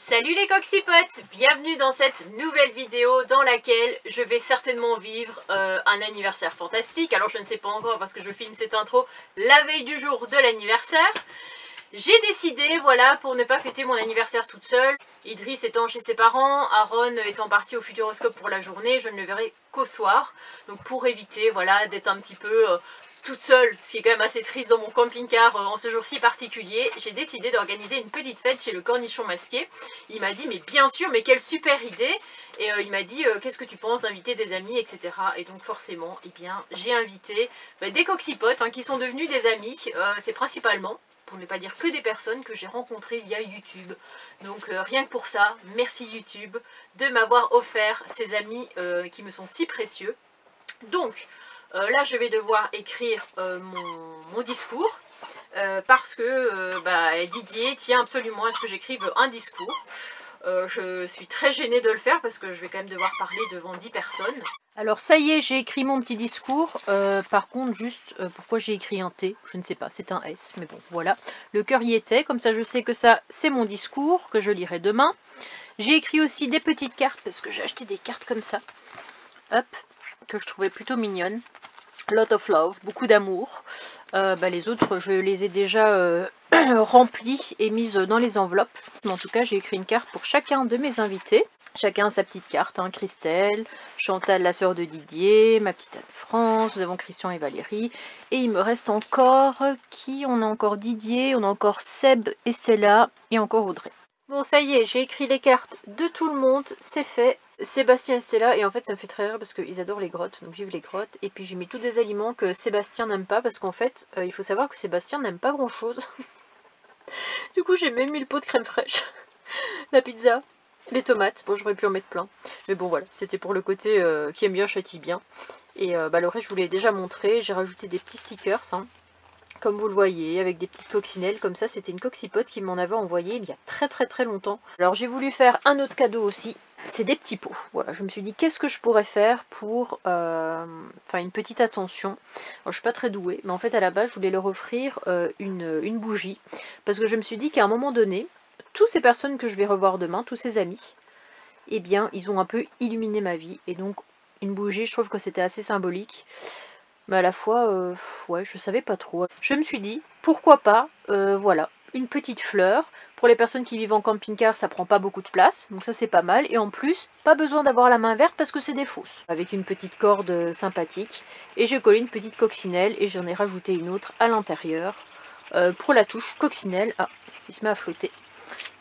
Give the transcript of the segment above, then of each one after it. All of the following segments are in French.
Salut les coccypotes, bienvenue dans cette nouvelle vidéo dans laquelle je vais certainement vivre un anniversaire fantastique. Alors je ne sais pas encore parce que je filme cette intro la veille du jour de l'anniversaire. J'ai décidé, voilà, pour ne pas fêter mon anniversaire toute seule, Idriss étant chez ses parents, Aaron étant parti au Futuroscope pour la journée, je ne le verrai qu'au soir. Donc pour éviter, voilà, d'être un petit peu toute seule, ce qui est quand même assez triste dans mon camping-car en ce jour si particulier, j'ai décidé d'organiser une petite fête chez le Cornichon Masqué. Il m'a dit mais bien sûr, mais quelle super idée. Et il m'a dit qu'est-ce que tu penses d'inviter des amis, etc. Et donc forcément, eh bien, j'ai invité des coccypotes qui sont devenus des amis. C'est principalement, pour ne pas dire que des personnes que j'ai rencontrées via YouTube. Donc rien que pour ça, merci YouTube de m'avoir offert ces amis qui me sont si précieux. Donc là je vais devoir écrire mon discours parce que Didier tient absolument à ce que j'écrive un discours. Je suis très gênée de le faire parce que je vais quand même devoir parler devant 10 personnes. Alors ça y est, j'ai écrit mon petit discours. Par contre, juste pourquoi j'ai écrit un T, je ne sais pas, c'est un S, mais bon, voilà. Le cœur y était, comme ça je sais que ça c'est mon discours, que je lirai demain. J'ai écrit aussi des petites cartes, parce que j'ai acheté des cartes comme ça. Hop, que je trouvais plutôt mignonnes. Lot of love, beaucoup d'amour. Les autres, je les ai déjà remplies et mises dans les enveloppes. Mais en tout cas, j'ai écrit une carte pour chacun de mes invités. Chacun a sa petite carte, hein. Christelle, Chantal, la sœur de Didier, ma petite Anne-France, nous avons Christian et Valérie. Et il me reste encore, on a encore Didier, on a encore Seb et Stella, et encore Audrey. Bon, ça y est, j'ai écrit les cartes de tout le monde, c'est fait. Sébastien et Stella, et en fait ça me fait très rire parce qu'ils adorent les grottes, donc vive les grottes. Et puis j'ai mis tous des aliments que Sébastien n'aime pas parce qu'en fait, il faut savoir que Sébastien n'aime pas grand chose. Du coup j'ai même mis le pot de crème fraîche, la pizza, les tomates, bon j'aurais pu en mettre plein. Mais bon voilà, c'était pour le côté qui aime bien châtie bien. Et le reste je vous l'ai déjà montré, j'ai rajouté des petits stickers, hein, comme vous le voyez, avec des petites coccinelles, comme ça c'était une coccypote qui m'en avait envoyé il y a très longtemps. Alors j'ai voulu faire un autre cadeau aussi. C'est des petits pots. Voilà, je me suis dit qu'est-ce que je pourrais faire pour une petite attention. Alors, je suis pas très douée, mais en fait à la base je voulais leur offrir une bougie. Parce que je me suis dit qu'à un moment donné, toutes ces personnes que je vais revoir demain, tous ces amis, eh bien ils ont un peu illuminé ma vie. Et donc une bougie, je trouve que c'était assez symbolique. Mais à la fois, ouais, je savais pas trop. Je me suis dit, pourquoi pas, voilà, une petite fleur. Pour les personnes qui vivent en camping-car, ça prend pas beaucoup de place, donc ça c'est pas mal. Et en plus, pas besoin d'avoir la main verte parce que c'est des fausses. Avec une petite corde sympathique. Et j'ai collé une petite coccinelle et j'en ai rajouté une autre à l'intérieur. Pour la touche coccinelle, ah, il se met à flotter.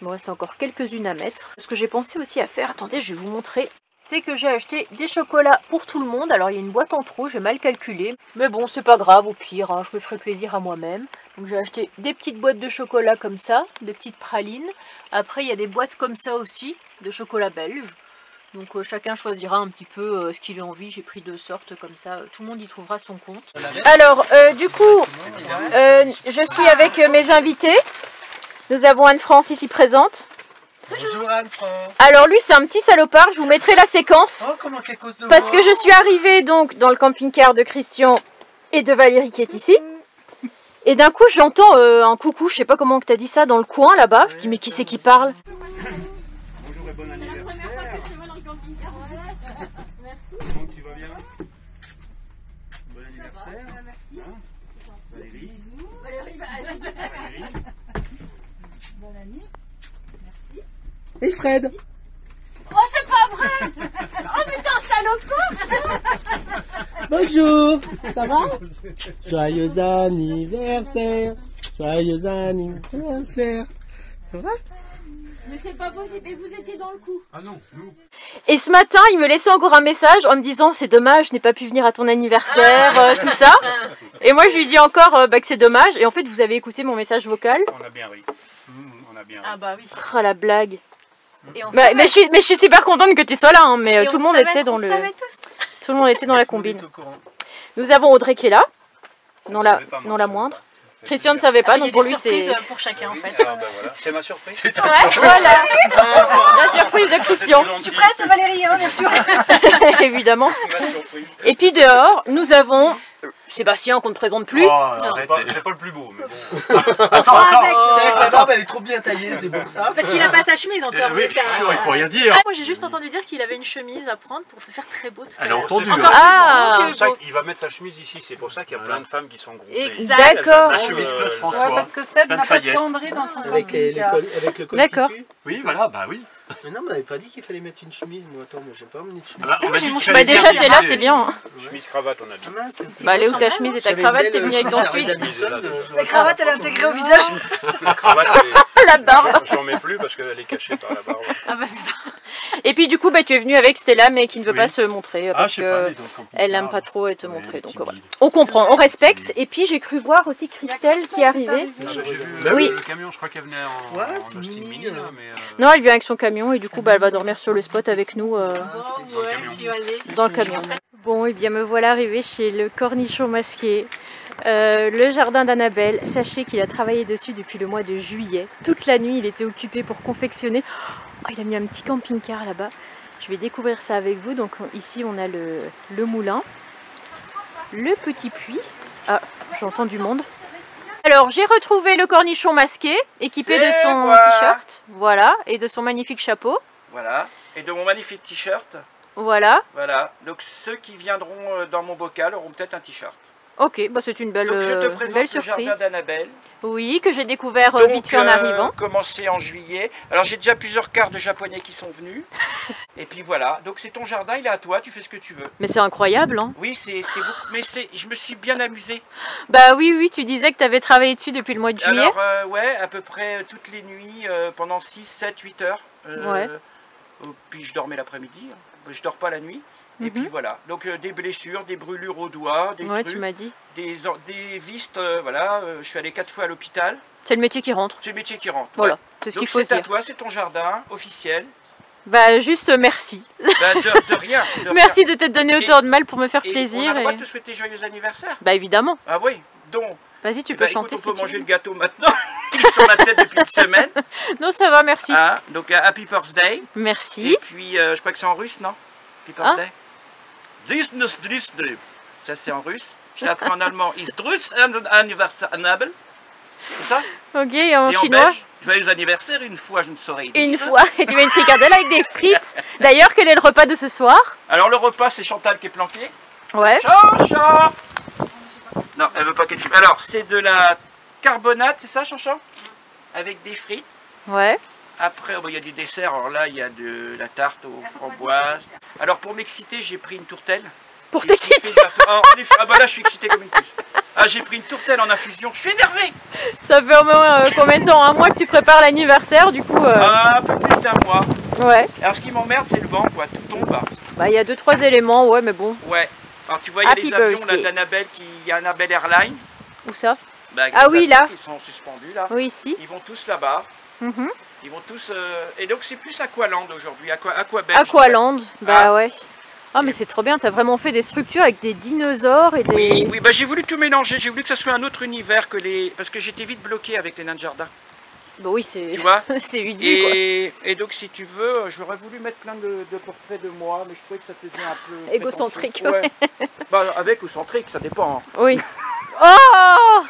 Il me reste encore quelques-unes à mettre. Ce que j'ai pensé aussi à faire, attendez, je vais vous montrer. C'est que j'ai acheté des chocolats pour tout le monde. Alors il y a une boîte en trop, j'ai mal calculé. Mais bon, c'est pas grave, au pire, hein, je me ferai plaisir à moi-même. Donc j'ai acheté des petites boîtes de chocolat comme ça, des petites pralines. Après il y a des boîtes comme ça aussi, de chocolat belge. Donc chacun choisira un petit peu ce qu'il a envie. J'ai pris deux sortes comme ça, tout le monde y trouvera son compte. Alors du coup, je suis avec mes invités. Nous avons Anne-France ici présente. Bonjour Anne-France. Alors lui c'est un petit salopard, je vous mettrai la séquence. Oh, comment quelque chose de parce que je suis arrivée donc dans le camping-car de Christian et de Valérie qui est ici. Et d'un coup j'entends un coucou, je sais pas comment tu as dit ça, dans le coin là-bas. Je dis mais qui c'est qui parle? Bonjour et bon anniversaire. C'est la première fois que tu vas dans le camping-car. Merci. Donc tu vas bien? Bon anniversaire. Va, merci. Hein? Valérie. Valérie, j'ai dit ça. Valérie. Bonne année. Merci. Et Fred. Oh c'est pas vrai. Oh mais t'es un salopard. Bonjour. Ça va? Joyeux anniversaire. Joyeux anniversaire. Ça va? Mais c'est pas possible, et vous étiez dans le coup. Ah non, nous. Et ce matin, il me laissait encore un message en me disant c'est dommage, je n'ai pas pu venir à ton anniversaire, tout ça. Et moi je lui dis encore que c'est dommage. Et en fait, vous avez écouté mon message vocal. On a bien ri. On a bien ri. Ah bah oui. Oh la blague. Et on Mais je suis super contente que tu sois là, hein, mais tout le monde était dans on le. savait tous. Tout le monde était dans la combine. Au courant. Nous avons Audrey qui est là, non Je savais la, pas, moi, non je la savais moindre. pas. Christian ne savait pas, Il y a donc pour des lui c'est. surprises pour chacun en fait. Alors ben voilà, c'est ma surprise. Ouais, voilà. La surprise de Christian. Tu prêtes Valérie, hein, bien sûr. Évidemment. Ma surprise. Et puis dehors, nous avons Sébastien qu'on ne présente plus. Oh, Non. c'est pas le plus beau, mais bon. Attends, attends. avec, C'est vrai que la barbe, elle est trop bien taillée, c'est pour ça. Parce qu'il a pas sa chemise encore. Oui, mais je suis sûr, il faut rien dire. Ah, moi j'ai juste entendu dire qu'il avait une chemise à prendre pour se faire très beau tout à J'ai l'heure. entendu. Encore Ah, plus c'est pour ça beau. qu'il va mettre sa chemise ici. C'est pour ça qu'il y a plein de femmes qui sont groupées. Exact. D'accord. La chemise Claude Ouais, François. parce que Seb Plein de n'a pas de paillettes. penderie dans son Avec le col D'accord. qui tue. Oui, voilà, bah oui. Mais non, on m'avait pas dit qu'il fallait mettre une chemise, moi. Attends, moi j'ai pas emmené de chemise. Ah bah, on m'a dit qu'il Bah fallait déjà bien t'es là, viser. c'est bien. Chemise cravate, on a dit. Ah mince, c'est Bah allez où ta chemise et ta cravate, t'es venu avec ton suite. La cravate, elle est intégrée au visage. La cravate, La barbe. j'en mets plus parce qu'elle est cachée par la barbe. Ah bah c'est ça. Et puis du coup bah tu es venu avec Stella mais qui ne veut Oui. pas se montrer Ah, parce je sais pas, que dis donc, on peut elle pas. aime pas trop te Ouais, montrer elle est donc timide. voilà. On comprend, on respecte. Et puis j'ai cru voir aussi Christelle qui est arrivée. Ah, bah, j'ai vu Oui. le camion, je crois qu'elle venait en Ouais, c'est Austin Mimi, Mini, là, mais... Non, elle vient avec son camion et du coup bah elle va dormir sur le spot avec nous dans le camion. Bon et bien me voilà arrivée chez le cornichon masqué. Le jardin d'Annabelle, sachez qu'il a travaillé dessus depuis le mois de juillet. Toute la nuit, il était occupé pour confectionner. Oh, il a mis un petit camping-car là-bas. Je vais découvrir ça avec vous. Donc ici, on a le moulin, le petit puits. Ah, j'entends du monde. Alors, j'ai retrouvé le cornichon masqué, équipé de C'est son moi. t-shirt. Voilà, et de son magnifique chapeau. Voilà. Et de mon magnifique t-shirt. Voilà. Voilà. Donc ceux qui viendront dans mon bocal auront peut-être un t-shirt. Ok, bah c'est une belle, Donc je te belle présente le surprise. jardin d'Annabelle. Oui, que j'ai découvert Donc vite fait en arrivant. commencé en juillet. Alors j'ai déjà plusieurs quarts de japonais qui sont venus. Et puis voilà. Donc c'est ton jardin, il est à toi, tu fais ce que tu veux. Mais c'est incroyable, hein. Oui, c'est beaucoup. Mais je me suis bien amusé. Bah oui, oui, tu disais que tu avais travaillé dessus depuis le mois de juillet. Alors ouais, à peu près toutes les nuits, pendant 6, 7, 8 heures. Ouais. Puis je dormais l'après-midi. Je dors pas la nuit. Et Mhm. puis voilà. Donc des blessures, des brûlures aux doigts, des Ouais, trucs. tu m'as dit. Des vistes, voilà, je suis allé 4 fois à l'hôpital. C'est le métier qui rentre. C'est le métier qui rentre. Voilà, ouais. c'est ce Donc qu'il faut se c'est à dire. toi, c'est ton jardin officiel. Bah juste merci. Bah, de rien. de Merci rien. de t'être donné autant de mal pour me faire Et on plaisir. a le droit et- de te souhaiter joyeux anniversaire. Bah évidemment. Ah oui, donc. Vas-y, tu eh peux ben, chanter écoute, si on peut tu manger veux. le gâteau maintenant. Il est sur la tête depuis une semaine. Non, ça va, merci. Hein, donc Happy Birthday. Merci. Et puis je crois que c'est en russe, non? Happy Ah. Birthday. This. Ça c'est en russe. Je l'ai appris en allemand. Ist Russ anniversaire Annabelle. C'est ça? Ok, et en Et en chinois belge, joyeux anniversaire, une fois je ne saurais dire. une fois. Et tu veux une fricadelle avec des frites. D'ailleurs, quel est le repas de ce soir? Alors le repas c'est Chantal qui est planquée. Ouais. Chanchon. Non, elle veut pas qu'elle filme. Alors c'est de la carbonate, c'est ça Chanchon? Avec des frites. Ouais. Après, il y a du dessert. Alors là, il y a de la tarte aux framboises. Alors pour m'exciter, j'ai pris une tourtelle. Pour J'ai t'exciter. kiffé de la- Ah bah là, je suis excité comme une puce. Ah, j'ai pris une tourtelle en infusion. Je suis énervé. Ça fait au moins combien de temps? Un mois que tu prépares l'anniversaire, du coup. Un peu plus d'un mois. Ouais. Alors ce qui m'emmerde, c'est le vent, quoi. Tout tombe. Bah il y a 2-3 éléments, ouais, mais bon. Ouais. Alors tu vois, il y a Happy les avions là birthday. d'Annabelle, il y a Annabelle Airlines. Où ça? Bah, avec Ah les oui, avions là. qui sont suspendus là. Oui, ici. Ils vont tous là-bas. Mhm. Ils vont tous. Et donc c'est plus Aqualand aujourd'hui. Aquabelle. Aqualand, bah Ah. ouais. Ah mais c'est trop bien, t'as vraiment fait des structures avec des dinosaures et des... Oui, oui, bah j'ai voulu tout mélanger. J'ai voulu que ça soit un autre univers que les. Parce que j'étais vite bloqué avec les nains de jardin. Bah oui, c'est... Tu vois? c'est vite vu, quoi. Et donc si tu veux, j'aurais voulu mettre plein de portraits de moi, mais je trouvais que ça faisait un peu. Égocentrique, prétentieux. Ouais. Bah avec ou centrique, ça dépend. Hein. Oui. Oh!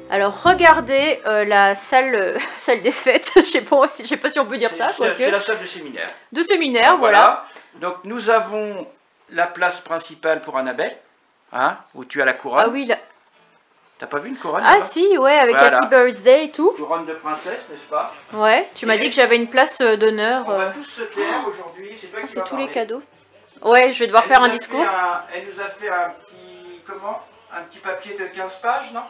Alors regardez la salle, salle des fêtes, je sais pas si on peut dire ça, C'est quoique. la salle de séminaire. De séminaire, voilà. Donc nous avons la place principale pour Annabelle, hein, où tu as la couronne. Ah oui, là. T'as pas vu une couronne Ah là-bas? si, ouais, avec Voilà. Happy Birthday et tout. Couronne de princesse, n'est-ce pas? Ouais, tu m'as dit que j'avais une place d'honneur. On va tous se taire aujourd'hui, c'est toi qui C'est vas tous les parler. cadeaux. Ouais, je vais devoir faire un discours. Elle nous a fait un petit, un petit papier de 15 pages, non?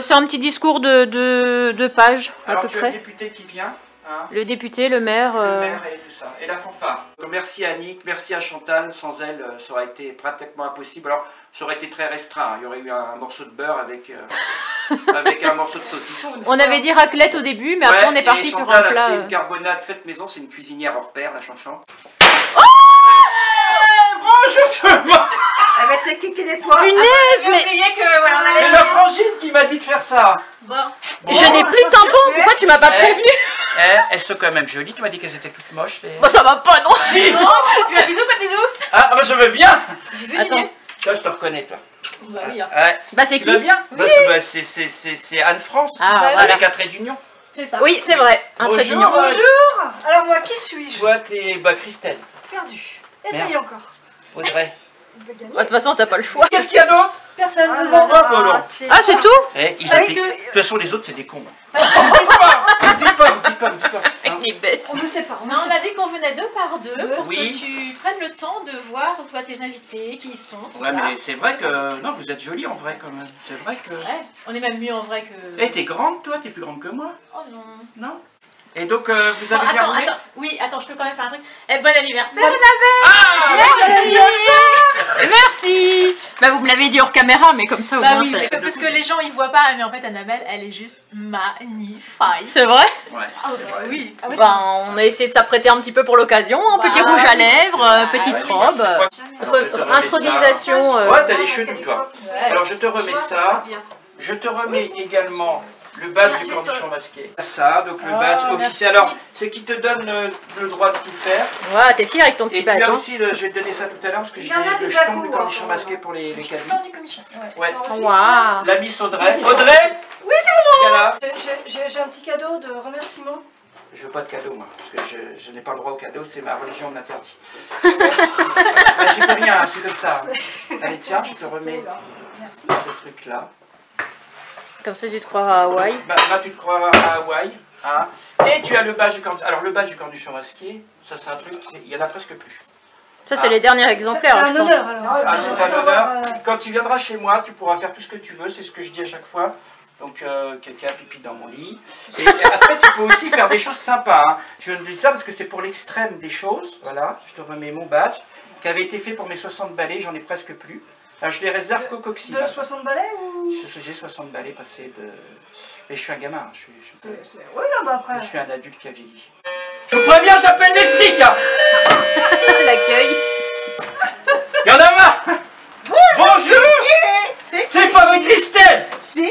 C'est un petit discours de pages, à peu tu as près. le député qui vient. Hein, Le député, le maire. le maire et tout ça. Et la fanfare. Donc, merci à Annick, merci à Chantal. Sans elle, ça aurait été pratiquement impossible. Alors, ça aurait été très restreint. Il y aurait eu un morceau de beurre avec, avec un morceau de saucisson. On avait dit raclette au début, mais après on est parti sur un Chantal plat. a fait une carbonade faite maison. C'est une cuisinière hors pair, la Chanchan. Bonjour tout le monde. Ah ben c'est qui nettoie. Punaise, mais C'est la frangine qui m'a dit de faire ça. je n'ai plus de tampon. Pourquoi tu m'as pas prévenu? Elles sont quand même jolies. Tu m'as dit qu'elles étaient toutes moches. Les... Bon, ça va pas, non. Si. Tu veux un bisou, pas de bisou? Ah, bah, je veux bien. Bisous, Attends. Ça, je te reconnais, toi. Bah oui. Hein. Ouais. Bah c'est Tu vas qui? bien? Bah, c'est Anne-France. Ah, voilà. Avec un trait d'union. C'est ça. Oui, c'est vrai. Un trait d'union. Bonjour. Alors moi, qui suis-je? Toi, t'es Christelle. Perdu. Essaye encore. Audrey. Bah, de toute façon, t'as pas le choix. Qu'est-ce qu'il y a d'autre? Personne ne bon, bon. Ah, c'est tout? Eh, ils Parce étaient... que- De toute façon, les autres, c'est des cons. Vous dites pas. Hein. T'es bête. On ne sait pas. Non, on a dit qu'on venait deux par deux pour Oui. que tu prennes le temps de voir toi, tes invités, qui ils sont, tout Ouais, ça. mais c'est vrai que... Non, vous êtes jolie en vrai, quand même. C'est vrai que... Ouais, on est même mieux en vrai que... Eh, t'es grande, toi? T'es plus grande que moi? Oh non. Non? Et donc, vous avez Bon, bien roulé? attends, oui, attends, je peux quand même faire un truc. Eh, bon anniversaire, Ah! Merci. Merci. Bah vous me l'avez dit hors caméra, mais comme ça au Bah moins oui, ça- parce que les gens ils voient pas, mais en fait Annabelle, elle est juste magnifique. C'est vrai? Ouais, c'est vrai. Oui. Ben, on a essayé de s'apprêter un petit peu pour l'occasion, un petit Bah, rouge à oui, lèvres, petite robe. Alors, je te remets Intronisation. ça. Ouais, t'as les cheveux doux, toi. Ouais. Alors, je te remets ça. Je te remets également le badge du cornichon masqué. Ça, donc le badge officiel. merci. Alors, c'est qui te donne le droit de tout faire. Ouais, t'es fier avec ton petit Et puis badge. là hein. aussi, je vais te donner ça tout à l'heure parce que j'ai Il y en a le du jeton bagou, du cornichon hein, masqué pour les Je cabines. prends du commission. Ouais. Ouais. Waouh. La Miss Audrey. Audrey? Oui, c'est Viens là. J'ai un petit cadeau de remerciement. Je veux pas de cadeau, moi, parce que je n'ai pas le droit au cadeau, c'est ma religion m'interdit. J'y peux rien, c'est comme ça. Allez, tiens, je te remets Merci. ce truc-là. Comme ça tu te croiras à Hawaï. Bah, là, tu te croiras à Hawaï. Hein. Et tu as le badge du cornichon. Alors, le badge du cornichon masqué, ça, c'est un truc, il y en a presque plus. Ça c'est les derniers exemplaires, C'est je un pense. honneur alors. Ah, c'est un honneur. Quand tu viendras chez moi, tu pourras faire tout ce que tu veux, c'est ce que je dis à chaque fois. Donc, quelqu'un pipi dans mon lit. Et après, tu peux aussi faire des choses sympas. Hein. Je dis ça parce que c'est pour l'extrême des choses. Voilà, je te remets mon badge, qui avait été fait pour mes 60 balais, j'en ai presque plus. Alors, je les réserve qu'au coccyx. De 60 balais ou... J'ai 60 balais passés de... Mais je suis un gamin, je suis Oui, là, bah après. je suis un adulte qui a vieilli. Je vous préviens, j'appelle les flics hein. L'accueil. Il y en a marre. Bonjour. C'est pas vrai, Christelle. Si.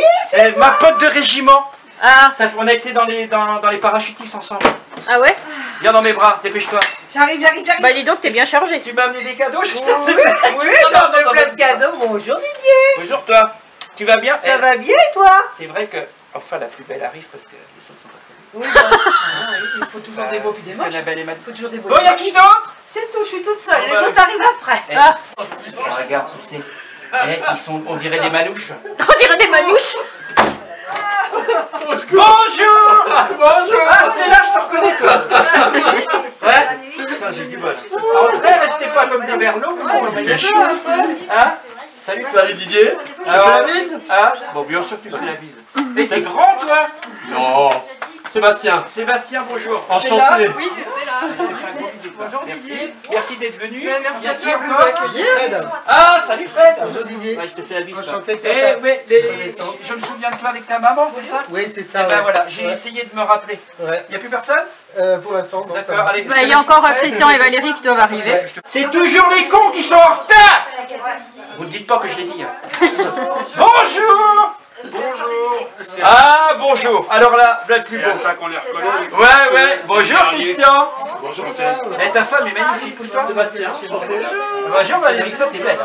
Ma pote de régiment. Ah, Ça, on a été dans les parachutistes ensemble. ah ouais? Viens dans mes bras, dépêche-toi. J'arrive. Bah dis donc, t'es bien chargé. Tu m'as amené des cadeaux, je Oui, j'en ai plein de cadeaux. Bonjour Didier. Bonjour toi. Tu vas bien? Ça va bien et toi? C'est vrai que, enfin, la plus belle arrive parce que les autres sont pas connus. Oui, bah, il faut toujours des beaux puis des C'est ce moches. qu'Annabelle et Mad- Il faut toujours des beaux Bon, et y'a des moches. qui d'autre? C'est tout, je suis toute seule. Oh, Les bah, autres arrivent après. Eh, Ah. Regarde qui c'est. Eh, ils sont, on dirait des manouches. On dirait des manouches. Bonjour. Bonjour. Ah, Stella, je te reconnais toi. Ouais. Putain, j'ai du bol. En vrai, restez pas comme des berlots. Hein? Salut, Salut Didier. Alors, hein? Bon, bien sûr que tu fais la bise. Mais t'es grand, toi? Non. Sébastien. Sébastien, bonjour. Enchanté. Oui, c'est Stella. Bonjour Didier. Merci d'être venu. Merci à toi de nous accueillir. Fred, Ah, salut Fred. bonjour Didier. Ouais, je te fais la bise. toi. Enchanté de Eh, faire ouais, je me souviens de toi avec ta maman, c'est ça? Oui, c'est Eh ça. ben ouais. voilà, j'ai Ouais. essayé de me rappeler. Ouais. Il n'y a plus personne? Pour l'instant, non, ça D'accord, va. allez. Bah il y a encore Christian et Valérie qui doivent arriver. C'est toujours les cons qui sont en retard. Vous ne dites pas que je l'ai dit. Hein. Bonjour. Bonjour. Ah, bonjour. Alors là, le plus C'est beau. à ça qu'on les reconnaît. Ouais, ouais. Bonjour Christian. Bonjour. Et ta femme est magnifique, pousse-toi. Sébastien. Bonjour Valérie, toi t'es belle.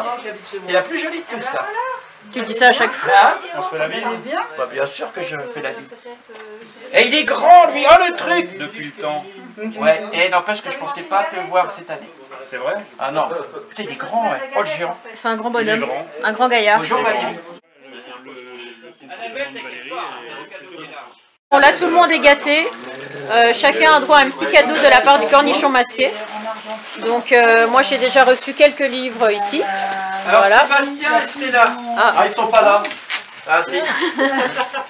T'es la plus jolie de tous là. Tu dis ça à chaque fois. Hein? On se fait la bise Bah bien sûr que je fais la bise. Et il est grand lui, oh le truc. depuis le temps. Ouais, et n'empêche que je pensais pas te voir cette année. C'est vrai? Ah non, putain il est grand, ouais. Oh le géant. C'est un grand Il est bonhomme. grand. Un grand gaillard. Bonjour Valérie. Annabelle, t'inquiète pas. Bon là tout le monde est gâté. Chacun a droit à un petit cadeau de la part du cornichon masqué. Donc moi j'ai déjà reçu quelques livres ici. Alors Voilà. Sébastien et Stella. Ah, ils sont pas là. Ah si.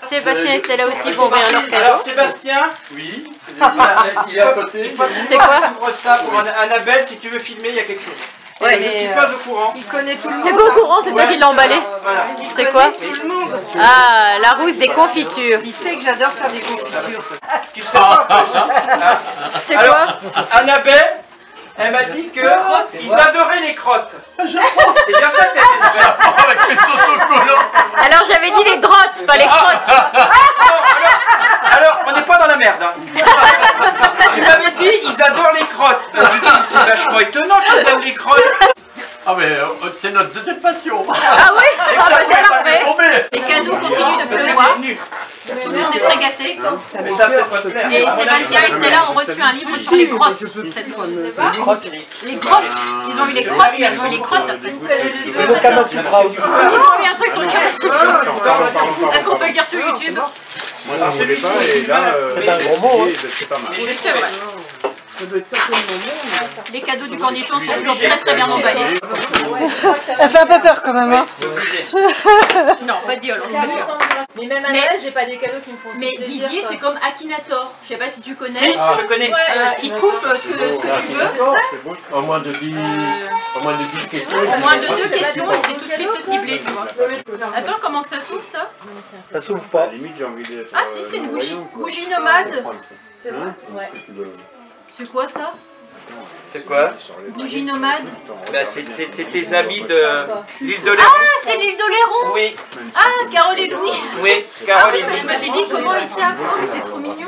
Sébastien et Stella aussi vont ouvrir leur cadeau. Alors Sébastien, Oui. Il est à côté. C'est quoi? ouvre ça pour Annabelle, si tu veux filmer, il y a quelque chose. Ouais, je ne suis pas au courant. Il connaît tout le monde. T'es pas au courant, c'est toi qui l'as emballé. Voilà. C'est quoi? Tout le monde. Ah, la rousse des confitures. Il sait que j'adore faire des confitures. Tu sais pas plus. C'est Alors, quoi? Annabelle, elle m'a dit que ils adoraient les crottes. C'est bien ça que t'as dit. Avec les autocollants. Alors j'avais dit les grottes, pas les crottes. Alors, on n'est pas dans la merde. Hein. Tu m'avais dit, ils adorent les crottes. Je dis, c'est vachement étonnant qu'ils aiment les crottes. Ah mais c'est notre deuxième passion. Ah oui? Ah bah c'est parfait. Tombé. Les cadeaux continuent de Parce que pleuvoir. t'es venu. Tout le monde est très gâté. Mais ça peut pas te plaire. Et Sébastien et Stella ont reçu un livre sur les grottes cette fois. Les grottes. Ils ont eu les grottes, mais ils ont eu les crottes après. Le Kamasutra aussi. Ils ont eu un truc sur le Kamasutra. Est-ce qu'on peut le dire sur YouTube? Alors celui-ci, C'est un gros mot, hein. Oui, c'est vrai. Les cadeaux du cornichon sont toujours très bien emballés. Elle fait un peu peur quand même. Hein. Non, pas de violence, pas de violence. Mais même à Noël, j'ai pas des cadeaux qui me font aussi Mais plaisir, Didier, quoi. c'est comme Akinator. Je sais pas si tu connais. Si, je connais. Il trouve ce que tu veux. Au moins de 10 questions. Au moins de 2 questions et c'est tout de suite ciblé, tu vois. Attends, comment que ça s'ouvre ça? Ça s'ouvre pas. Ah si, c'est une bougie. Bougie nomade. C'est quoi ça? C'est quoi? Bougie nomade. Bah, c'est tes amis de l'île de Léron. Ah, c'est l'île d'Oléron. Oui, Ah, Carole et Louis. oui, Ah oui, Caroline. mais je me suis dit comment ils savent. Oh, mais c'est trop mignon.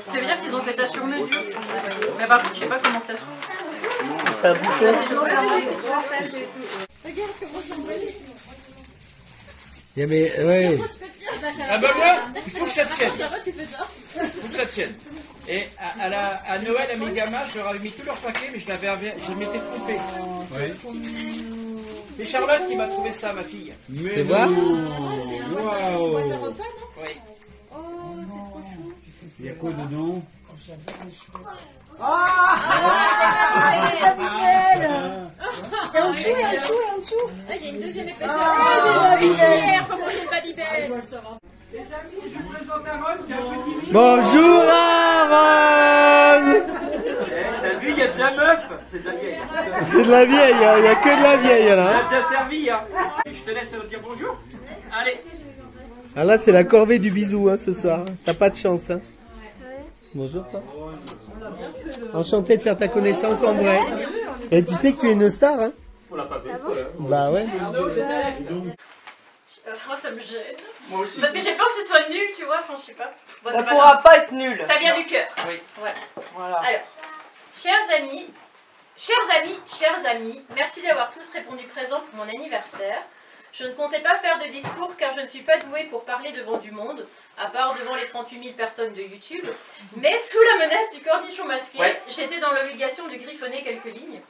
Ça veut dire qu'ils ont fait ça sur mesure. Mais par contre, je sais pas comment que ça s'ouvre. C'est un bouchon. Mais ouais. Ah bah moi, il faut que ça tienne. Il faut que ça tienne. Et à Noël, à mes gamins, je leur avais mis tous leurs paquets, mais je m'étais trompé. C'est Charlotte qui m'a trouvé ça, ma fille. C'est vrai? Oui. Il y a quoi dedans? Il y a une deuxième épaisseur. Les amis, je vous présente Aaron, qui est un peu timide. Bonjour Aaron. T'as vu, il y a de la meuf. C'est de la vieille. C'est de la vieille, hein. Il n'y a que de la vieille Ça là. a déjà servi, hein. Et je te laisse dire bonjour. Allez. Ah là c'est la corvée du bisou hein, ce soir. T'as pas de chance hein. Bonjour toi. Enchanté de faire ta connaissance en vrai. Et tu sais que tu es une star hein. Bah ouais. Moi, ça me gêne. Moi aussi. Parce que j'ai peur que ce soit nul, tu vois. Enfin, je sais pas. Bon, Ça c'est pas pourra pas être nul. grave. Ça vient du cœur. Oui. Ouais. Voilà. Alors, chers amis, merci d'avoir tous répondu présent pour mon anniversaire. Je ne comptais pas faire de discours car je ne suis pas douée pour parler devant du monde, à part devant les 38 000 personnes de YouTube. Mais sous la menace du cornichon masqué, Ouais. j'étais dans l'obligation de griffonner quelques lignes.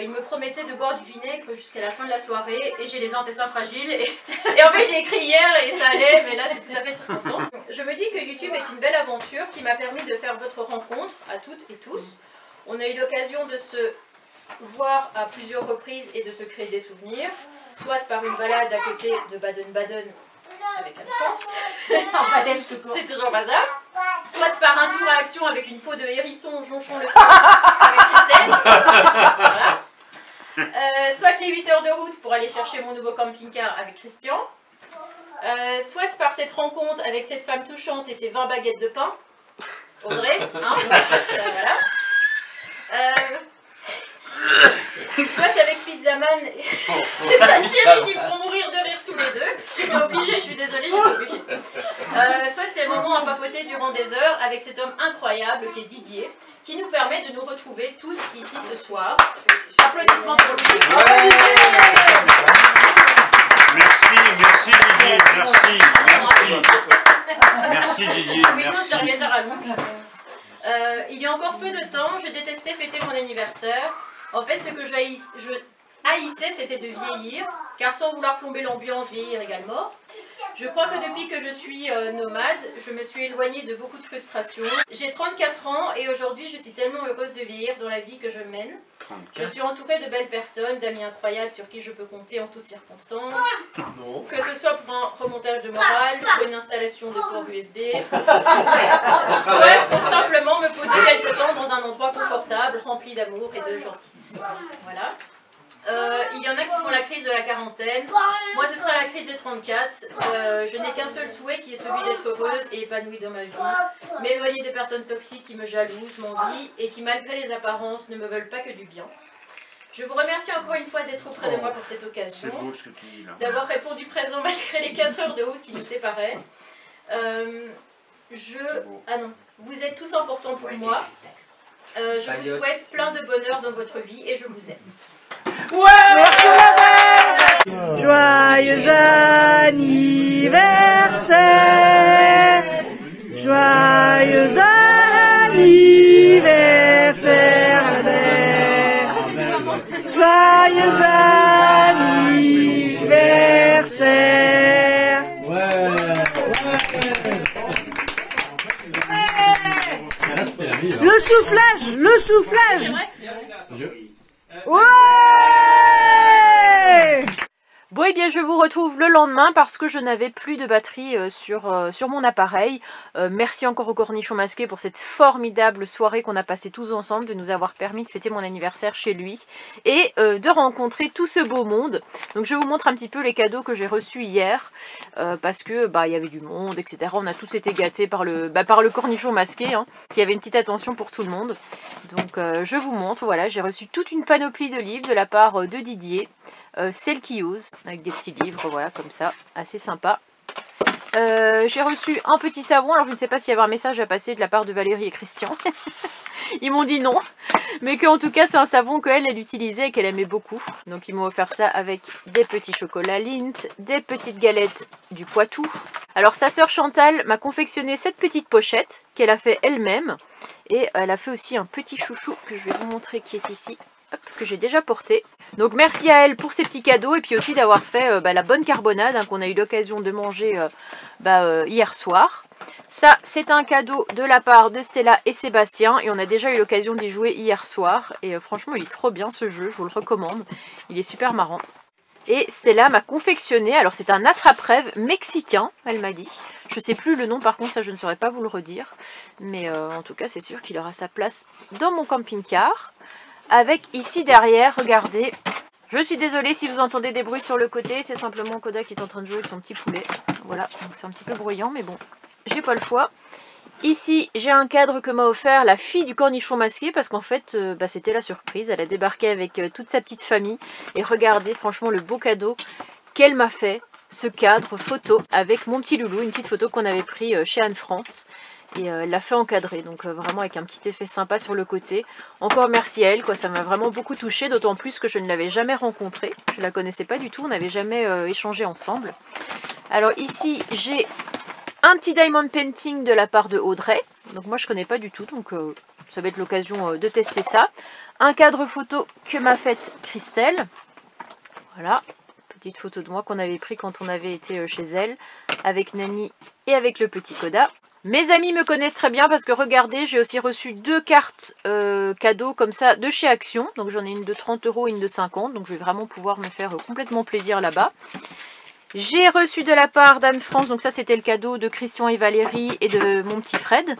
Il me promettait de boire du vinaigre jusqu'à la fin de la soirée et j'ai les intestins fragiles. Et en fait, j'ai écrit hier et ça allait, mais là, c'est tout à fait de circonstance. Je me dis que YouTube est une belle aventure qui m'a permis de faire votre rencontre à toutes et tous. On a eu l'occasion de se voir à plusieurs reprises et de se créer des souvenirs, soit par une balade à côté de Baden-Baden avec Anne-France, c'est toujours pas ça, soit par un tour à Action avec une peau de hérisson jonchant le sol avec Christelle, voilà. Soit les 8 heures de route pour aller chercher mon nouveau camping-car avec Christian, soit par cette rencontre avec cette femme touchante et ses 20 baguettes de pain, Audrey, hein, voilà. Soit avec Pizzaman et sa chérie qui me font mourir de rire tous les deux. J'étais obligée, je suis désolée, j'étais obligée. Soit c'est le moment à papoter durant des heures avec cet homme incroyable qui est Didier, qui nous permet de nous retrouver tous ici ce soir. Applaudissements pour lui. Merci Didier, merci Didier, merci. Serviette à Londres. Il y a encore peu de temps, je détestais fêter mon anniversaire. En fait, ce que je haïssais, c'était de vieillir, car sans vouloir plomber l'ambiance, vieillir égale mort. Je crois que depuis que je suis nomade, je me suis éloignée de beaucoup de frustrations. J'ai 34 ans et aujourd'hui je suis tellement heureuse de vivre dans la vie que je mène. 34. Je suis entourée de belles personnes, d'amis incroyables sur qui je peux compter en toutes circonstances. Que ce soit pour un remontage de morale, pour une installation de port USB, soit pour simplement me poser quelque temps dans un endroit confortable, rempli d'amour et de gentillesse. Voilà. Il y en a qui font la crise de la quarantaine. Moi, ce sera la crise des 34. Je n'ai qu'un seul souhait qui est celui d'être heureuse et épanouie dans ma vie. M'éloigner des personnes toxiques qui me jalousent, m'envient et qui, malgré les apparences, ne me veulent pas que du bien. Je vous remercie encore une fois d'être auprès de moi pour cette occasion. C'est beau ce que tu dis là. D'avoir répondu présent malgré les 4 heures de route qui nous séparaient. Ah non, vous êtes tous importants pour moi. Je vous souhaite plein de bonheur dans votre vie et je vous aime. Merci madame. Joyeux anniversaire. Joyeux anniversaire, Albert. Joyeux anniversaire. Le soufflage, le soufflage. Ouais! Bon, et bien je vous retrouve le lendemain parce que je n'avais plus de batterie sur mon appareil. Merci encore au Cornichon Masqué pour cette formidable soirée qu'on a passée tous ensemble, de nous avoir permis de fêter mon anniversaire chez lui et de rencontrer tout ce beau monde. Donc je vous montre un petit peu les cadeaux que j'ai reçus hier parce que il y avait du monde, etc. On a tous été gâtés par le Cornichon Masqué hein, qui avait une petite attention pour tout le monde. Donc je vous montre, voilà, j'ai reçu toute une panoplie de livres de la part de Didier. Celle qui ose, avec des petits livres, voilà, comme ça, assez sympa. J'ai reçu un petit savon, alors je ne sais pas s'il y avait un message à passer de la part de Valérie et Christian. Ils m'ont dit non, mais qu'en tout cas c'est un savon qu'elle utilisait et qu'elle aimait beaucoup. Donc ils m'ont offert ça avec des petits chocolats Lindt, des petites galettes du Poitou. Alors sa sœur Chantal m'a confectionné cette petite pochette qu'elle a fait elle-même. Et elle a fait aussi un petit chouchou que je vais vous montrer qui est ici. Que j'ai déjà porté. Donc merci à elle pour ces petits cadeaux et puis aussi d'avoir fait la bonne carbonade hein, qu'on a eu l'occasion de manger hier soir. Ça c'est un cadeau de la part de Stella et Sébastien et on a déjà eu l'occasion d'y jouer hier soir et franchement il est trop bien ce jeu, je vous le recommande, il est super marrant. Et Stella m'a confectionné, alors c'est un attrape-rêve mexicain, elle m'a dit. Je sais plus le nom par contre, ça je ne saurais pas vous le redire, mais en tout cas c'est sûr qu'il aura sa place dans mon camping-car. Avec ici derrière, regardez, je suis désolée si vous entendez des bruits sur le côté, c'est simplement Koda qui est en train de jouer avec son petit poulet. Voilà, donc c'est un petit peu bruyant, mais bon, j'ai pas le choix. Ici, j'ai un cadre que m'a offert la fille du Cornichon Masqué, parce qu'en fait, c'était la surprise, elle a débarqué avec toute sa petite famille. Et regardez, franchement, le beau cadeau qu'elle m'a fait, ce cadre photo avec mon petit loulou, une petite photo qu'on avait pris chez Anne France. Et elle l'a fait encadrer, donc vraiment avec un petit effet sympa sur le côté. Encore merci à elle, quoi, ça m'a vraiment beaucoup touchée, d'autant plus que je ne l'avais jamais rencontrée. Je la connaissais pas du tout, on n'avait jamais échangé ensemble. Alors ici, j'ai un petit diamond painting de la part de Audrey. Donc moi je connais pas du tout, donc ça va être l'occasion de tester ça. Un cadre photo que m'a faite Christelle. Voilà, petite photo de moi qu'on avait pris quand on avait été chez elle, avec Nani et avec le petit Koda. Mes amis me connaissent très bien parce que regardez, j'ai aussi reçu 2 cartes cadeaux comme ça de chez Action. Donc j'en ai une de 30 € et une de 50. Donc je vais vraiment pouvoir me faire complètement plaisir là-bas. J'ai reçu de la part d'Anne France, donc ça c'était le cadeau de Christian et Valérie et de mon petit Fred.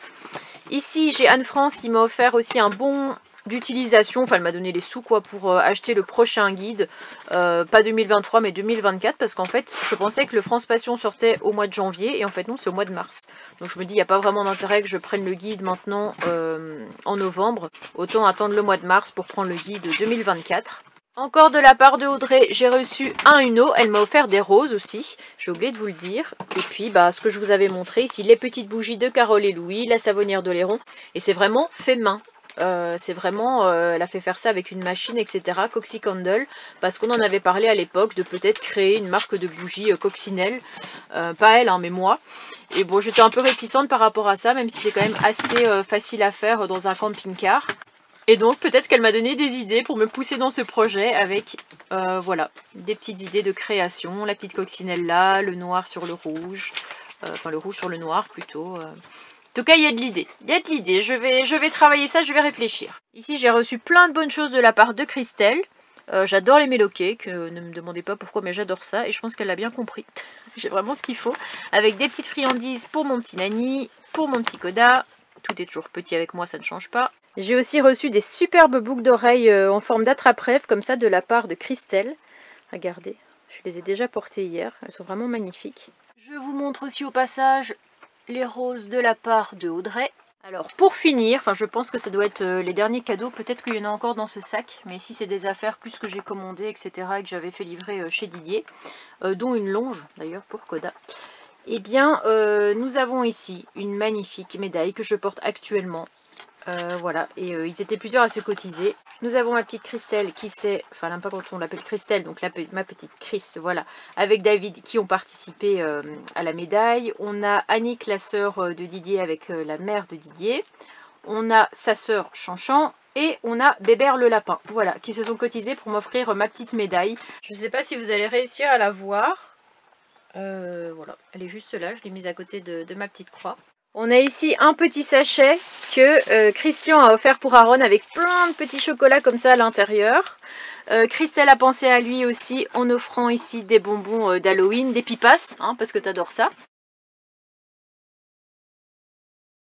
Ici j'ai Anne France qui m'a offert aussi un bon d'utilisation, enfin elle m'a donné les sous quoi pour acheter le prochain guide, pas 2023 mais 2024 parce qu'en fait je pensais que le France Passion sortait au mois de janvier et en fait non c'est au mois de mars. Donc je me dis il n'y a pas vraiment d'intérêt que je prenne le guide maintenant en novembre, autant attendre le mois de mars pour prendre le guide 2024. Encore de la part de Audrey, j'ai reçu un Uno, elle m'a offert des roses aussi, j'ai oublié de vous le dire. Et puis ce que je vous avais montré ici, les petites bougies de Carole et Louis, la savonnière d'Oléron, et c'est vraiment fait main. C'est vraiment, elle a fait faire ça avec une machine, etc. Coxy Candle, parce qu'on en avait parlé à l'époque de peut-être créer une marque de bougies coccinelle, pas elle, hein, mais moi. Et bon, j'étais un peu réticente par rapport à ça, même si c'est quand même assez facile à faire dans un camping-car. Et donc peut-être qu'elle m'a donné des idées pour me pousser dans ce projet avec Voilà, des petites idées de création, la petite coccinelle là, le noir sur le rouge, enfin le rouge sur le noir plutôt. En tout cas, il y a de l'idée, je vais travailler ça, je vais réfléchir. Ici, j'ai reçu plein de bonnes choses de la part de Christelle. J'adore les Melo Cakes, ne me demandez pas pourquoi, mais j'adore ça et je pense qu'elle l'a bien compris. J'ai vraiment ce qu'il faut. Avec des petites friandises pour mon petit Nani, pour mon petit Koda. Tout est toujours petit avec moi, ça ne change pas. J'ai aussi reçu des superbes boucles d'oreilles en forme d'attrape-rêve, comme ça, de la part de Christelle. Regardez, je les ai déjà portées hier, elles sont vraiment magnifiques. Je vous montre aussi au passage les roses de la part de Audrey. Alors pour finir, enfin je pense que ça doit être les derniers cadeaux, peut-être qu'il y en a encore dans ce sac, mais ici c'est des affaires plus que j'ai commandées, etc. et que j'avais fait livrer chez Didier, dont une longe d'ailleurs pour Koda. Eh bien, nous avons ici une magnifique médaille que je porte actuellement. Voilà, et ils étaient plusieurs à se cotiser. Nous avons ma petite Christelle qui s'est, enfin là pas quand on l'appelle Christelle, donc ma petite Chris, voilà, avec David qui ont participé à la médaille. On a Annick, la sœur de Didier, avec la mère de Didier. On a sa sœur Chanchan. Et on a Bébert le lapin, voilà, qui se sont cotisés pour m'offrir ma petite médaille. Je ne sais pas si vous allez réussir à la voir. Voilà, elle est juste là, je l'ai mise à côté de ma petite croix. On a ici un petit sachet que Christian a offert pour Aaron avec plein de petits chocolats comme ça à l'intérieur. Christelle a pensé à lui aussi en offrant ici des bonbons d'Halloween, des pipas, hein, parce que t'adores ça.